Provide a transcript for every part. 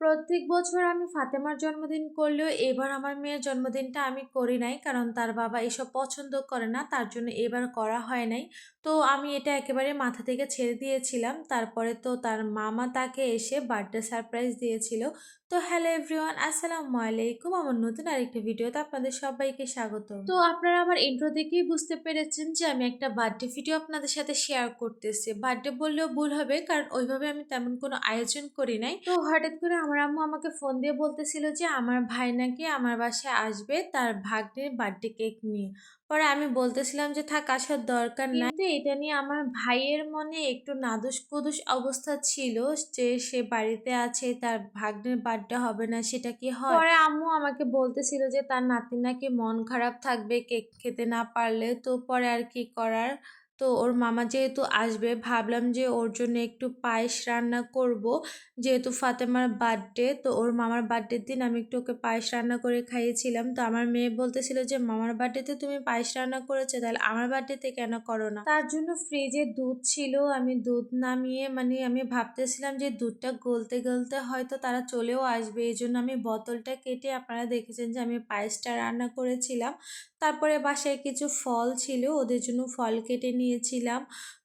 প্রত্যেক বছর আমি ফাতেমার জন্মদিন করলেও এবার আমার মেয়ের জন্মদিনটা আমি করি নাই, কারণ তার বাবা এসব পছন্দ করে না, তার জন্য এবার করা হয় নাই। তো আমি এটা একেবারে মাথা থেকে ছেড়ে দিয়েছিলাম। তারপরে তো তার মামা তাকে এসে বার্থডে সারপ্রাইজ দিয়েছিল। তো হ্যালো এভরিওয়ান, আসসালামু আলাইকুম। আমার নতুন আরেকটা ভিডিওতে আপনাদের সবাইকে স্বাগত। তো আপনারা আমার ইন্ট্রো দেখেই বুঝতে পেরেছেন যে আমি একটা বার্থডে ভিডিও আপনাদের সাথে শেয়ার করতেছি। বার্থডে বললেও ভুল হবে, কারণ ওইভাবে আমি তেমন কোনো আয়োজন করি নাই। তো হঠাৎ করে আমার আম্মু আমাকে ফোন দিয়ে বলতেছিল যে আমার ভাই নাকি আমার বাসায় আসবে তার ভাগ্নের বার্থডে কেক নিয়ে। পরে আমি বলতেছিলাম যে থাক, আসার দরকার নাই। কিন্তু এটা নিয়ে আমার ভাইয়ের মনে একটু নাদুস কুদুস অবস্থা ছিল যে সে বাড়িতে আছে, তার ভাগ্নের বার্থডে হবে না, সেটা কি হয়? পরে আম্মু আমাকে বলতেছিল যে তার নাতি নাকি মন খারাপ থাকবে কেক খেতে না পারলে। তো পরে আর কি করার, তো ওর মামা যেহেতু আসবে ভাবলাম যে ওর জন্য একটু পায়েস রান্না করব। যেহেতু ফাতেমার বার্থডে, তো ওর মামার বার্থডের দিন আমি একটু ওকে পায়েস রান্না করে খাইয়েছিলাম। তো আমার মেয়ে বলতেছিল যে মামার বার্থডেতে তুমি পায়েস রান্না করেছো, তাহলে আমার বার্থডেতে কেন করো না? তার জন্য ফ্রিজে দুধ ছিল, আমি দুধ নামিয়ে আমি ভাবতেছিলাম যে দুধটা গলতে গলতে হয়তো তারা চলেও আসবে, এই জন্য আমি বোতলটা কেটে, আপনারা দেখেছেন যে আমি পায়েসটা রান্না করেছিলাম। তারপরে বাসায় কিছু ফল ছিল, ওদের জন্য ফল কেটে নিয়েছিলাম।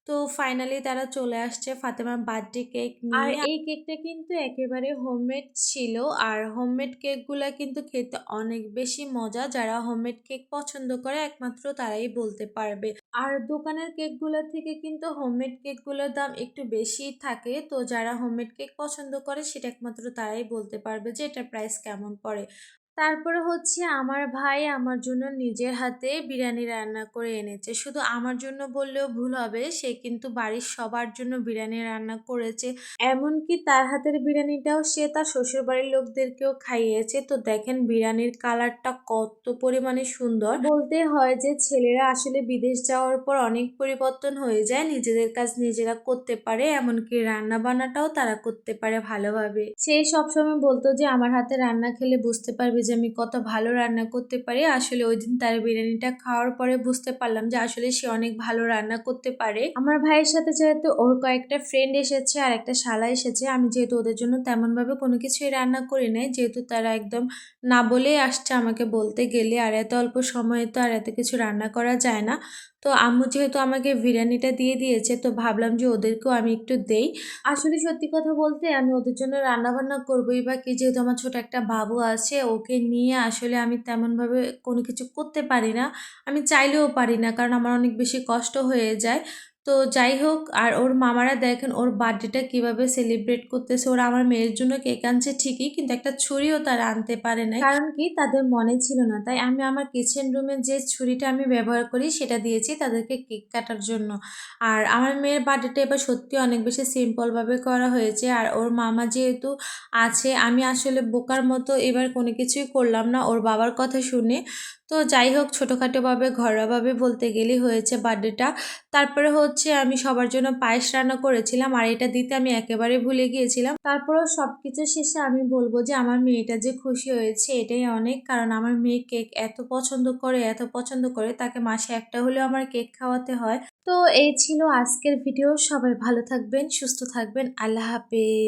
তো ফাইনালি তারা চলে আসছে ফাতেমার বার্থডে কেক নিয়ে। আর এই কেকটা কিন্তু একেবারে হোমমেড ছিল। আর হোমমেড কেকগুলা কিন্তু খেতে অনেক বেশি মজা। যারা হোমমেড কেক পছন্দ করে একমাত্র তারাই বলতে পারবে। আর দোকানের কেকগুলোর থেকে কিন্তু হোমমেড কেকগুলোর দাম একটু বেশিই থাকে। তো যারা হোমমেড কেক পছন্দ করে সেটা একমাত্র তারাই বলতে পারবে যে এটার প্রাইস কেমন পড়ে। তারপরে হচ্ছে আমার ভাই আমার জন্য নিজের হাতে বিরিয়ানি রান্না করে এনেছে। শুধু আমার জন্য বললেও ভুল হবে, সে কিন্তু বাড়ির সবার জন্য বিরিয়ানি রান্না করেছে। এমনকি তার হাতের বিরিয়ানিটাও সে তার শ্বশুরবাড়ির লোকদেরকেও খাইয়েছে। তো দেখেন বিরিয়ানির কালারটা কত পরিমাণে সুন্দর। বলতে হয় যে ছেলেরা আসলে বিদেশ যাওয়ার পর অনেক পরিবর্তন হয়ে যায়, নিজেদের কাজ নিজেরা করতে পারে, এমনকি রান্না বান্নাটাও তারা করতে পারে ভালোভাবে। সে সবসময় বলতো যে আমার হাতে রান্না খেলে বুঝতে পারবে যে আমি কত ভালো রান্না করতে পারি। আসলে ওই দিন তার বিরিয়ানিটা খাওয়ার পরে বুঝতে পারলাম যে আসলে সে অনেক ভালো রান্না করতে পারে। আমার ভাইয়ের সাথে যেহেতু ওর কয়েকটা ফ্রেন্ড এসেছে আর একটা শালা এসেছে, আমি যেহেতু ওদের জন্য তেমন ভাবে কোনো কিছুই রান্না করি নাই, যেহেতু তারা একদম না বলেই আসছে আমাকে বলতে গেলে, আর এত অল্প সময়ে তো আর এত কিছু রান্না করা যায় না। তো আম্মু যেহেতু আমাকে বিরিয়ানিটা দিয়ে দিয়েছে, তো ভাবলাম যে ওদেরকেও আমি একটু দেই। আসলে সত্যি কথা বলতে আমি ওদের জন্য রান্না বান্না করবোই বা কি, যেহেতু আমার ছোট একটা বাবু আছে, ওকে নিয়ে আসলে আমি তেমন ভাবে কোনো কিছু করতে পারি না। আমি চাইলেও পারি না, কারণ আমার অনেক বেশি কষ্ট হয়ে যায়। তো যাই হোক, আর ওর মামারা দেখেন ওর বার্থডেটা কিভাবে সেলিব্রেট করতেছে। ওরা আমার মেয়ের জন্য কেক আনছে ঠিকই, কিন্তু একটা ছুরিও তারা আনতে পারে না, কারণ কি তাদের মনে ছিল না। তাই আমি আমার কিচেন রুমে যে ছুরিটা আমি ব্যবহার করি সেটা দিয়েছি তাদেরকে কেক কাটার জন্য। আর আমার মেয়ের বার্থডেটা এবার সত্যি অনেক বেশি সিম্পলভাবে করা হয়েছে। আর ওর মামা যেহেতু আছে, আমি আসলে বোকার মতো এবার কোনো কিছুই করলাম না ওর বাবার কথা শুনে। তো যাই হোক, ছোটোখাটোভাবে ঘরোয়াভাবে বলতে গেলেই হয়েছে বার্থডেটা। তারপরে হচ্ছে আমি সবার জন্য পায়েস রান্না করেছিলাম, আর এটা দিতে আমি একেবারে ভুলে গিয়েছিলাম। তারপরেও সব কিছু শেষে আমি বলবো যে আমার মেয়েটা যে খুশি হয়েছে এটাই অনেক, কারণ আমার মেয়ে কেক এত পছন্দ করে তাকে মাসে একটা হলেও আমার কেক খাওয়াতে হয়। তো এই ছিল আজকের ভিডিও। সবাই ভালো থাকবেন, সুস্থ থাকবেন। আল্লাহ হাফেজ।